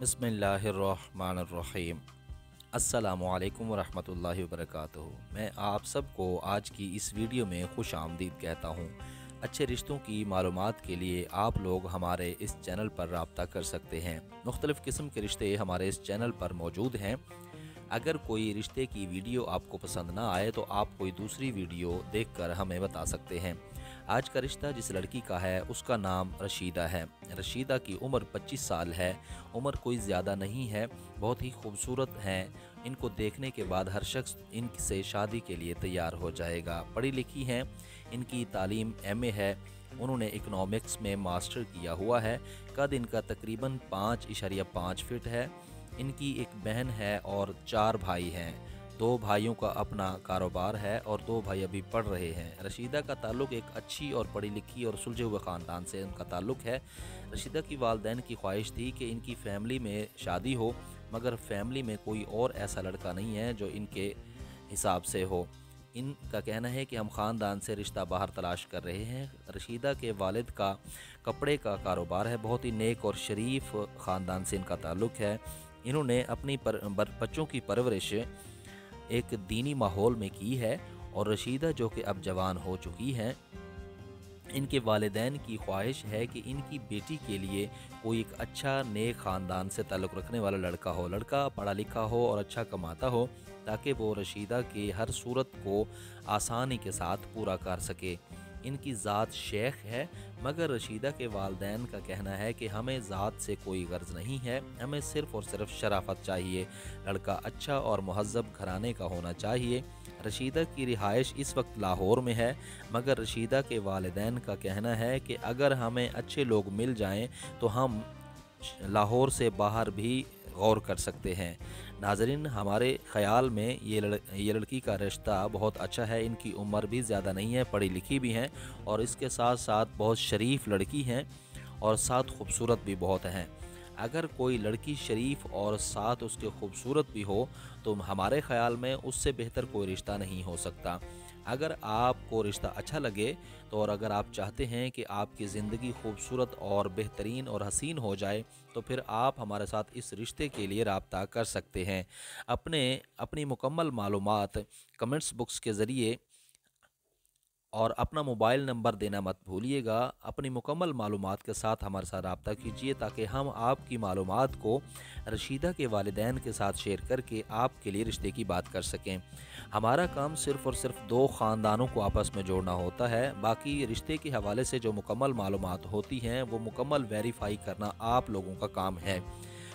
बिस्मिल्लाहिर्रहमानिर्रहीम। अस्सलामुअलैकुम वरहमतुल्लाहि वबरकातुहू। मैं आप सबको आज की इस वीडियो में खुश आमदीद कहता हूँ। अच्छे रिश्तों की मालूमात के लिए आप लोग हमारे इस चैनल पर रब्ता कर सकते हैं। मुख्तलिफ़ किस्म के रिश्ते हमारे इस चैनल पर मौजूद हैं। अगर कोई रिश्ते की वीडियो आपको पसंद ना आए तो आप कोई दूसरी वीडियो देखकर हमें बता सकते हैं। आज का रिश्ता जिस लड़की का है उसका नाम रशीदा है। रशीदा की उम्र 25 साल है। उम्र कोई ज़्यादा नहीं है, बहुत ही खूबसूरत हैं। इनको देखने के बाद हर शख्स इनसे शादी के लिए तैयार हो जाएगा। पढ़ी लिखी हैं, इनकी तालीम MA है। उन्होंने इकनॉमिक्स में मास्टर किया हुआ है। कद इनका तकरीबन 5.5 फीट है। इनकी एक बहन है और 4 भाई हैं। 2 भाइयों का अपना कारोबार है और 2 भाई अभी पढ़ रहे हैं। रशीदा का ताल्लुक़ एक अच्छी और पढ़ी लिखी और सुलझे हुए ख़ानदान से उनका ताल्लुक़ है। रशीदा की वालिदैन की ख्वाहिश थी कि इनकी फ़ैमिली में शादी हो, मगर फ़ैमिली में कोई और ऐसा लड़का नहीं है जो इनके हिसाब से हो। इनका कहना है कि हम ख़ानदान से रिश्ता बाहर तलाश कर रहे हैं। रशीदा के वालिद का कपड़े का कारोबार है। बहुत ही नेक और शरीफ ख़ानदान से इनका ताल्लुक़ है। इन्होंने अपनी बच्चों की परवरिश एक दीनी माहौल में की है और रशीदा जो कि अब जवान हो चुकी हैं, इनके वालिदैन की ख्वाहिश है कि इनकी बेटी के लिए कोई एक अच्छा नेक ख़ानदान से ताल्लुक़ रखने वाला लड़का हो। लड़का पढ़ा लिखा हो और अच्छा कमाता हो ताकि वो रशीदा की हर सूरत को आसानी के साथ पूरा कर सके। इनकी ज़ात शेख है, मगर रशीदा के वालिदैन का कहना है कि हमें ज़ात से कोई गर्ज नहीं है, हमें सिर्फ़ और सिर्फ शराफत चाहिए। लड़का अच्छा और महज़्ज़ब घराने का होना चाहिए। रशीदा की रिहाइश इस वक्त लाहौर में है, मगर रशीदा के वालिदैन का कहना है कि अगर हमें अच्छे लोग मिल जाएं तो हम लाहौर से बाहर भी गौर कर सकते हैं। नाज़रीन, हमारे ख़याल में ये लड़की का रिश्ता बहुत अच्छा है। इनकी उम्र भी ज़्यादा नहीं है, पढ़ी लिखी भी हैं और इसके साथ साथ बहुत शरीफ लड़की हैं और साथ खूबसूरत भी बहुत हैं। अगर कोई लड़की शरीफ और साथ उसके खूबसूरत भी हो तो हमारे ख़याल में उससे बेहतर कोई रिश्ता नहीं हो सकता। अगर आपको रिश्ता अच्छा लगे तो और अगर आप चाहते हैं कि आपकी ज़िंदगी खूबसूरत और बेहतरीन और हसीन हो जाए तो फिर आप हमारे साथ इस रिश्ते के लिए रब्ता कर सकते हैं। अपनी मुकम्मल मालूमात कमेंट्स बॉक्स के ज़रिए और अपना मोबाइल नंबर देना मत भूलिएगा। अपनी मुकम्मल मालूमात के साथ हमारे साथ रब्ता कीजिए ताकि हम आपकी मालूमात को रशीदा के वालिदैन के साथ शेयर करके आपके लिए रिश्ते की बात कर सकें। हमारा काम सिर्फ़ और सिर्फ 2 ख़ानदानों को आपस में जोड़ना होता है। बाकी रिश्ते के हवाले से जो मुकम्मल मालूमात होती हैं वो मुकम्मल वेरीफाई करना आप लोगों का काम है।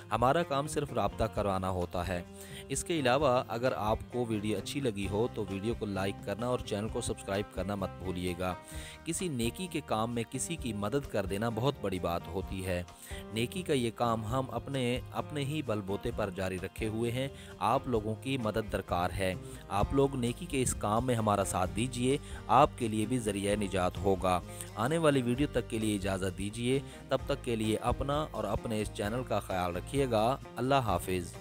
हमारा काम सिर्फ रब्ता करवाना होता है। इसके अलावा अगर आपको वीडियो अच्छी लगी हो तो वीडियो को लाइक करना और चैनल को सब्सक्राइब करना मत भूलिएगा। किसी नेकी के काम में किसी की मदद कर देना बहुत बड़ी बात होती है। नेकी का ये काम हम अपने ही बलबूते पर जारी रखे हुए हैं। आप लोगों की मदद दरकार है। आप लोग नेकी के इस काम में हमारा साथ दीजिए, आपके लिए भी ज़रिया निजात होगा। आने वाली वीडियो तक के लिए इजाज़त दीजिए। तब तक के लिए अपना और अपने इस चैनल का ख्याल रखिएगा। अल्लाह हाफिज़।